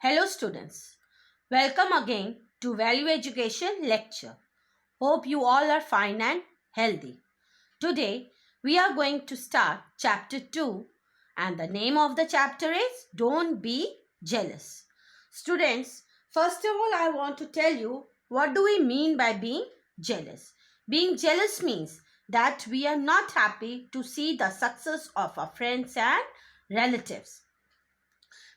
Hello students, welcome again to Value Education lecture. Hope you all are fine and healthy. Today we are going to start chapter 2 and the name of the chapter is Don't Be Jealous. Students, first of all I want to tell you what do we mean by being jealous. Being jealous means that we are not happy to see the success of our friends and relatives.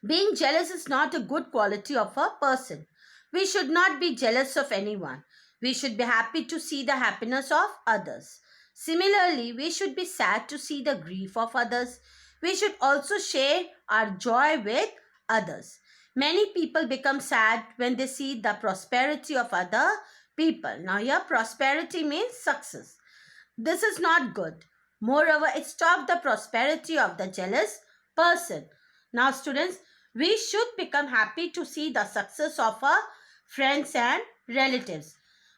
Being jealous is not a good quality of a person. We should not be jealous of anyone. We should be happy to see the happiness of others. Similarly, we should be sad to see the grief of others. We should also share our joy with others. Many people become sad when they see the prosperity of other people. Now, here prosperity means success. This is not good. Moreover, it stops the prosperity of the jealous person. Now, students, we should become happy to see the success of our friends and relatives.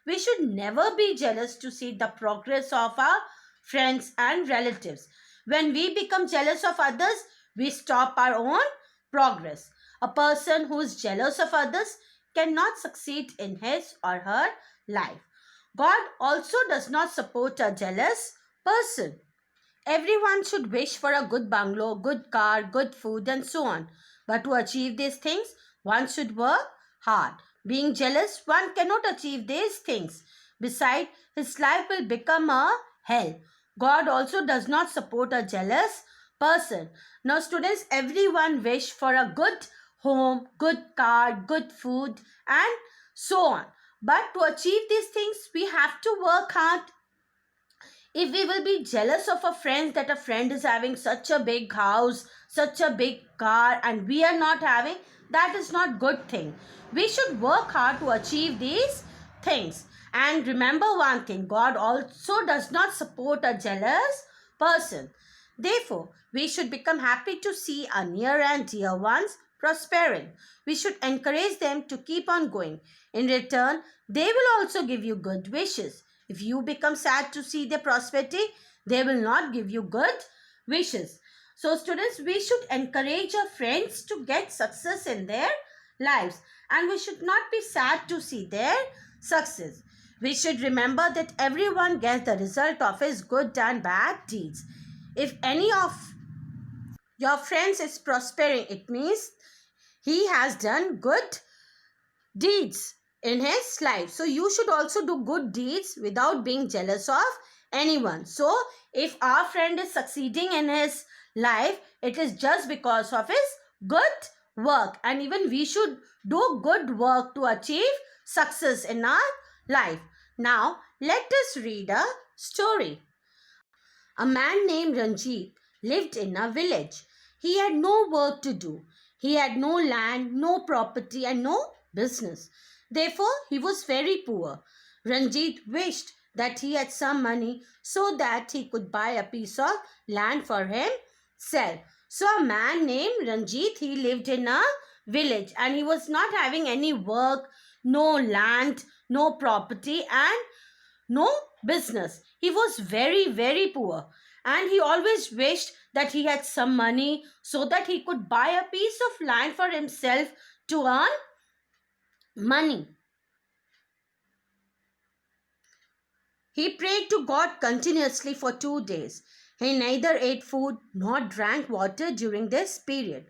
We should never be jealous to see the progress of our friends and relatives. When we become jealous of others, we stop our own progress. A person who is jealous of others cannot succeed in his or her life. God also does not support a jealous person. Everyone should wish for a good bungalow, good car, good food, and so on. But to achieve these things, one should work hard. Being jealous, one cannot achieve these things. Besides, his life will become a hell. God also does not support a jealous person. Now, students, everyone wish for a good home, good car, good food, and so on. But to achieve these things, we have to work hard. If we will be jealous of a friend that a friend is having such a big house, such a big car, and we are not having, that is not good thing. We should work hard to achieve these things. And remember one thing, God also does not support a jealous person. Therefore, we should become happy to see our near and dear ones prospering. We should encourage them to keep on going. In return, they will also give you good wishes. If you become sad to see their prosperity, they will not give you good wishes. So students, we should encourage our friends to get success in their lives. And we should not be sad to see their success. We should remember that everyone gets the result of his good and bad deeds. If any of your friends is prospering, it means he has done good deeds in his life. So you should also do good deeds without being jealous of anyone. So if our friend is succeeding in his life, it is just because of his good work. And even we should do good work to achieve success in our life. Now let us read a story. A man named Ranjit lived in a village. He had no work to do. He had no land, no property, and no business. Therefore, he was very poor. Ranjit wished that he had some money so that he could buy a piece of land for himself. So, a man named Ranjit, he lived in a village and he was not having any work, no land, no property, and no business. He was very, very poor. And he always wished that he had some money so that he could buy a piece of land for himself to earn money. He prayed to God continuously for 2 days. He neither ate food nor drank water during this period.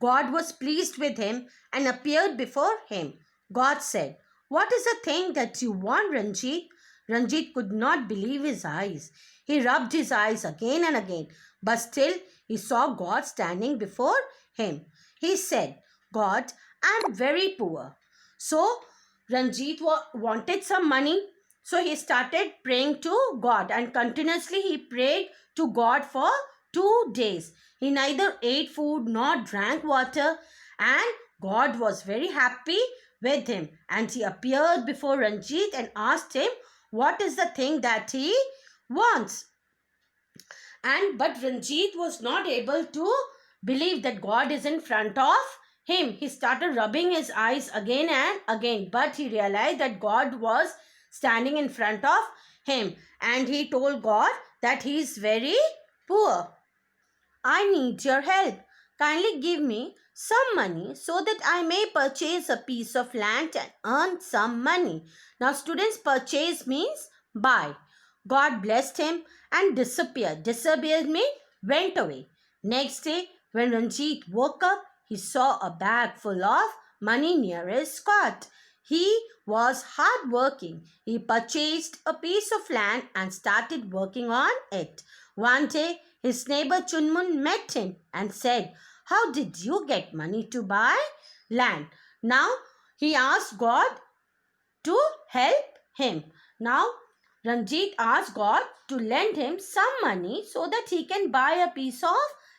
God was pleased with him and appeared before him. God said, "What is the thing that you want, Ranjit?" Ranjit could not believe his eyes. He rubbed his eyes again and again, but still he saw God standing before him. He said, "God, I am very poor." So Ranjit wanted some money. So he started praying to God and continuously he prayed to God for 2 days. He neither ate food nor drank water, and God was very happy with him. And he appeared before Ranjit and asked him what is the thing that he wants. But Ranjit was not able to believe that God is in front of him. He started rubbing his eyes again and again, but he realized that God was standing in front of him, and he told God that he is very poor. "I need your help. kindly give me some money so that I may purchase a piece of land and earn some money. Now, students, purchase means buy. God blessed him and disappeared. Disappeared means went away. Next day, when Ranjit woke up, he saw a bag full of money near his cot. He was hard working. He purchased a piece of land and started working on it. One day, his neighbor Chunmun met him and said, "How did you get money to buy land?" Now, he asked God to help him. Now, Ranjit asked God to lend him some money so that he can buy a piece of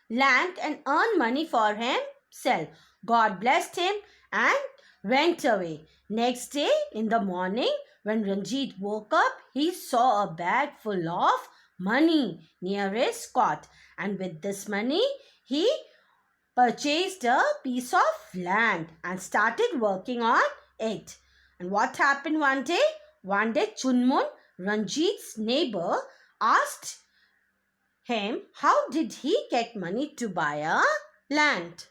land and earn money for himself. God blessed him and went away. Next day in the morning, when Ranjit woke up, he saw a bag full of money near his cot, and with this money, he purchased a piece of land and started working on it. And what happened one day? One day, Chunmun, Ranjit's neighbor, asked him how did he get money to buy a land.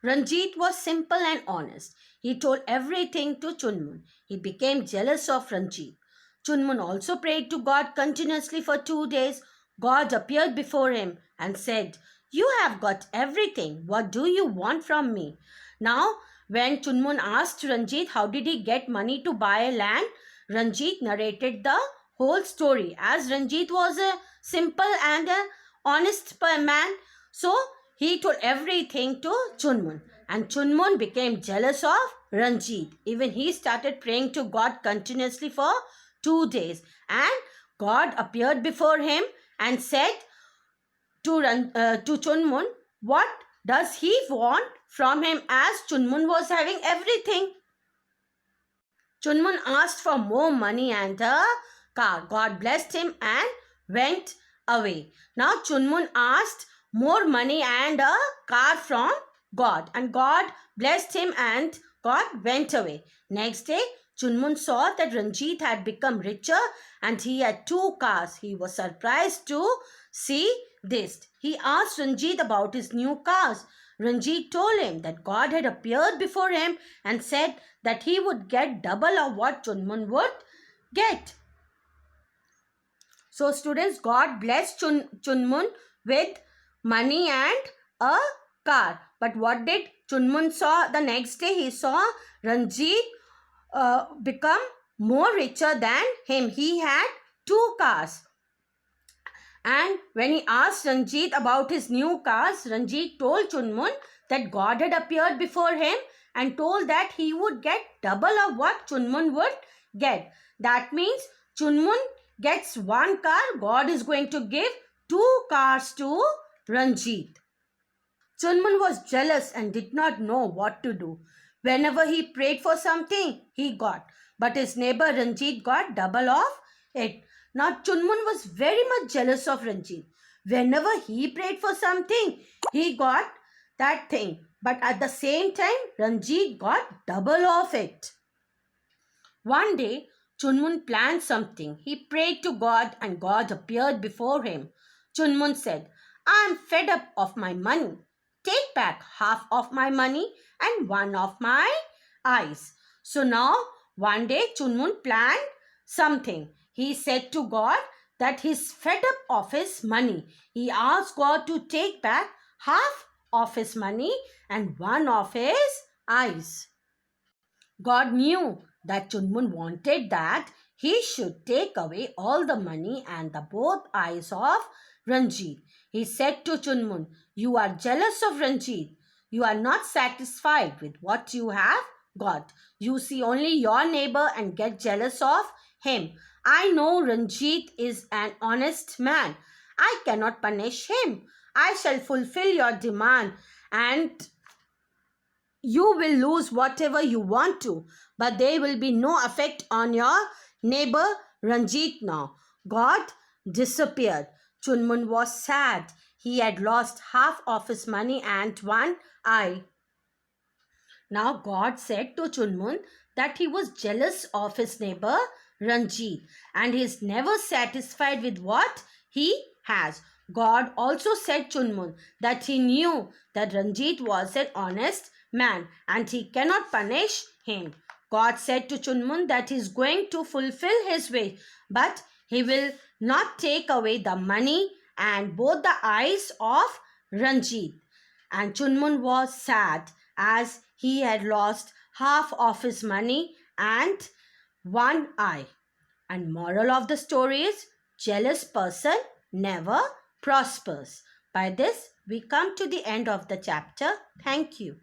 Ranjit was simple and honest. He told everything to Chunmun. He became jealous of Ranjit. Chunmun also prayed to God continuously for 2 days. God appeared before him and said, "You have got everything. What do you want from me?" Now, when Chunmun asked Ranjit how did he get money to buy land, Ranjit narrated the whole story. As Ranjit was a simple and a honest man, so he told everything to Chunmun. And Chunmun became jealous of Ranjit. Even he started praying to God continuously for 2 days. And God appeared before him and said to Chunmun, what does he want from him, as Chunmun was having everything. Chunmun asked for more money and a car. God blessed him and went away. Now Chunmun asked more money and a car from God, and God blessed him and God went away. Next day, Chunmun saw that Ranjit had become richer and he had 2 cars. He was surprised to see this. He asked Ranjit about his new cars. Ranjit told him that God had appeared before him and said that he would get double of what Chunmun would get. So students, God blessed Chunmun with money and a car. But what did Chunmun saw the next day? He saw Ranjit become more richer than him. He had 2 cars. And when he asked Ranjit about his new cars, Ranjit told Chunmun that God had appeared before him and told that he would get double of what Chunmun would get. That means Chunmun gets 1 car, God is going to give 2 cars to Ranjit. Chunmun was jealous and did not know what to do. Whenever he prayed for something, he got. But his neighbor Ranjit got double of it. Now Chunmun was very much jealous of Ranjit. Whenever he prayed for something, he got that thing. But at the same time, Ranjit got double of it. One day, Chunmun planned something. He prayed to God and God appeared before him. Chunmun said, "I am fed up of my money. Take back half of my money and one of my eyes." So now, one day, Chunmun planned something. He said to God that he's fed up of his money. He asked God to take back half of his money and one of his eyes. God knew that Chunmun wanted that he should take away all the money and the both eyes of Ranjit. He said to Chunmun, "You are jealous of Ranjit. You are not satisfied with what you have got. You see only your neighbor and get jealous of him. I know Ranjit is an honest man. I cannot punish him. I shall fulfill your demand and you will lose whatever you want to, but there will be no effect on your neighbor Ranjit now." God disappeared. Chunmun was sad. He had lost half of his money and one eye. Now God said to Chunmun that he was jealous of his neighbor Ranjit and he is never satisfied with what he has. God also said Chunmun that he knew that Ranjit was an honest man and he cannot punish him. God said to Chunmun that he is going to fulfill his wish, but he will not take away the money and both the eyes of Ranjit. And Chunmun was sad as he had lost half of his money and one eye. And moral of the story is jealous person never prospers. By this, we come to the end of the chapter. Thank you.